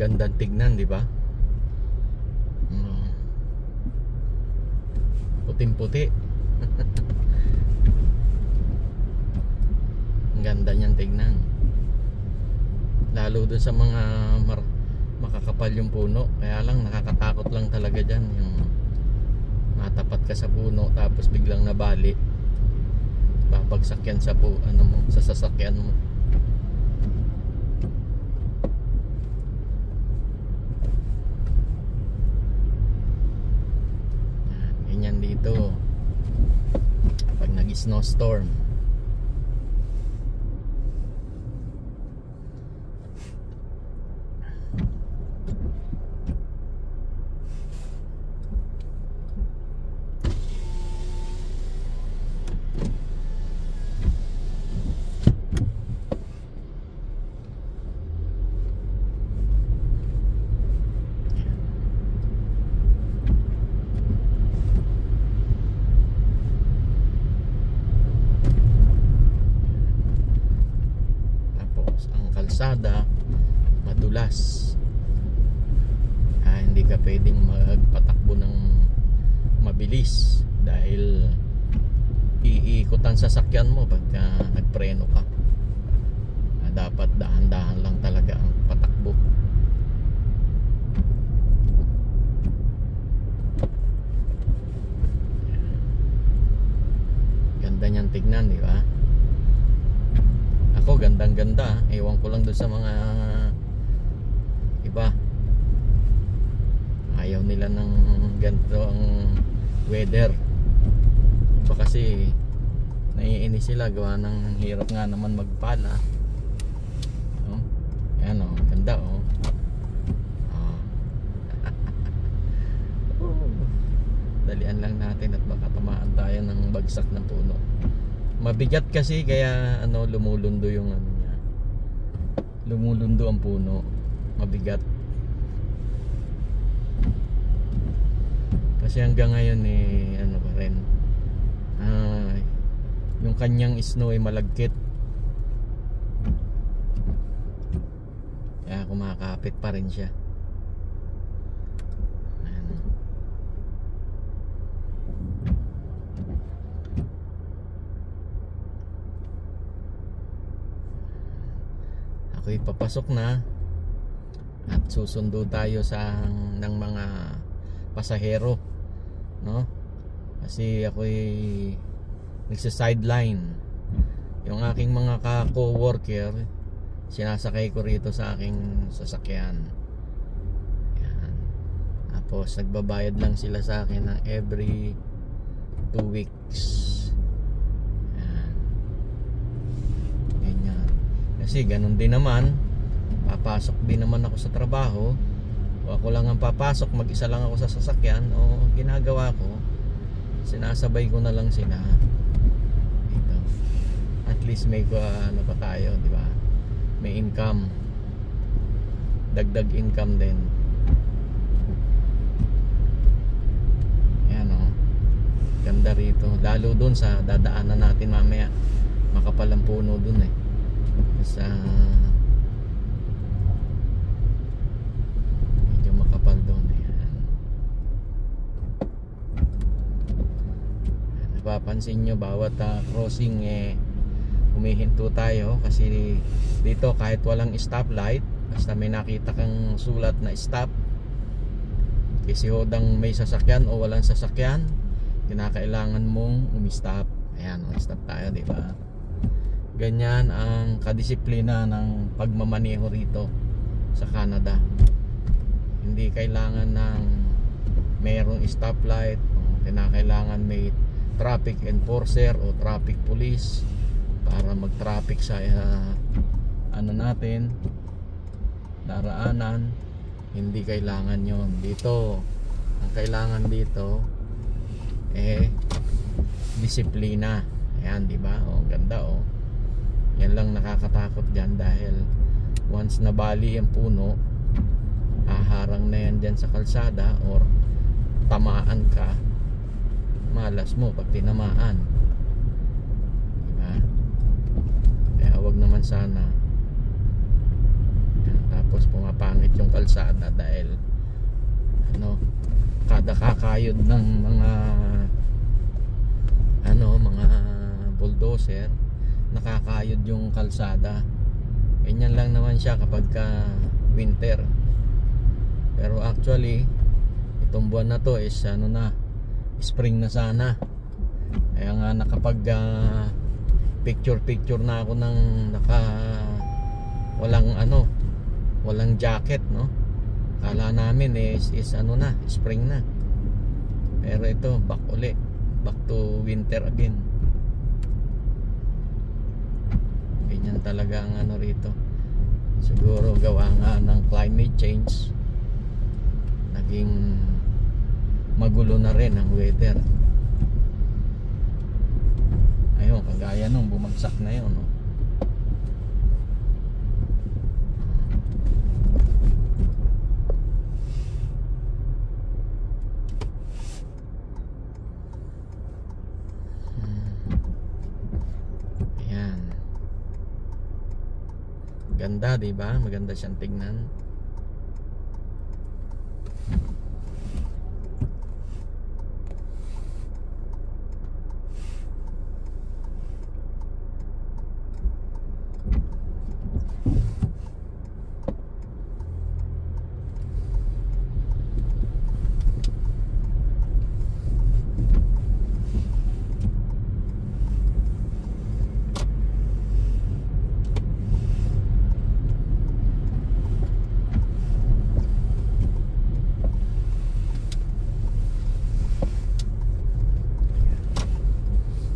gandang tignan, di ba? Puting-puti. Ang ganda niyan tignan. Lalo dun sa mga makakapal yung puno. Kaya lang nakakatakot lang talaga dyan. Yung matapat ka sa puno tapos biglang nabali, babagsak yan sa sa sasakyan mo. Ganyan dito pag nag-snowstorm. Kalsada madulas, hindi ka pwedeng magpatakbo ng mabilis dahil iikutan sa sasakyan mo pagka nagpreno ka. Dapat dahan-dahan lang talaga ang patakbo. Ganda niyang tignan, di ba? Ako gandang-ganda. Ewan ko lang doon sa mga iba, ayaw nila ng ganito ang weather. Iba kasi naiinis sila gawa ng hirap nga naman magpala. Yan ganda Dalian lang natin at baka tamaan tayo ng bagsak ng puno. Mabigat kasi kaya lumulundo yung niya. Lumulundo ang puno. Mabigat. Kasi hanggang ngayon pa rin. Yung kanyang snow ay malagkit. Kaya kumakapit pa rin siya. Ako'y papasok na at susundo tayo ng mga pasahero, no? Kasi ako'y nagsa-sideline. Yung aking mga co-worker sinasakay ko rito sa aking sasakyan. Yan. Tapos nagbabayad lang sila sa akin ng every 2 weeks. Kasi ganun din naman, papasok din naman ako sa trabaho, o ako lang ang papasok, mag-isa lang ako sa sasakyan, o ginagawa ko, sinasabay ko na lang sila dito. At least may pa tayo, di ba? May income, dagdag income din. Ayan ganda rito, lalo dun sa dadaanan natin mamaya, makapal ang puno dun sa medyo makapal doon. Napapansin nyo bawat crossing humihinto tayo kasi dito kahit walang stoplight, basta may nakita kang sulat na stop, kasi hodang may sasakyan o walang sasakyan, kinakailangan mong umistop. Ayan, stop tayo, diba? Ganyan ang kadisiplina ng pagmamaneho rito sa Canada. Hindi kailangan ng mayroong stoplight, kinakailangan may traffic enforcer o traffic police para mag-traffic sa natin, daraanan. Hindi kailangan yon dito. Ang kailangan dito disiplina. Ayan, di ba? Ganda yan lang nakakatakot dyan dahil once nabali ang puno, haharang na yan dyan sa kalsada or tamaan ka, malas mo pag tinamaan, diba? Kaya wag naman sana. tapos pumapangit yung kalsada dahil ano, kada kakayod ng mga mga bulldozer, nakakayod yung kalsada. Ganyan lang naman siya kapag winter. Pero actually itong buwan na to is spring na sana. Kaya nga nakapag picture na ako ng walang jacket, no? Kala namin is spring na. Pero ito back to winter again. Ganyan talaga ang rito. Siguro gawa nga ng climate change, naging magulo na rin ang weather. Ayun, kagaya nung bumagsak na yun, no? Ayan. Ganda, diba? Maganda siyang tignan.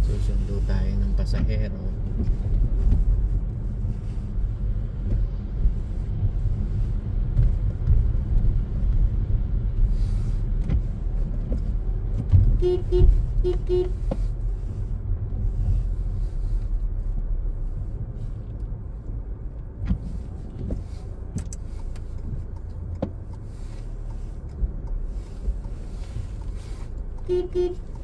Susundo tayo ng pasahero. Beep beep.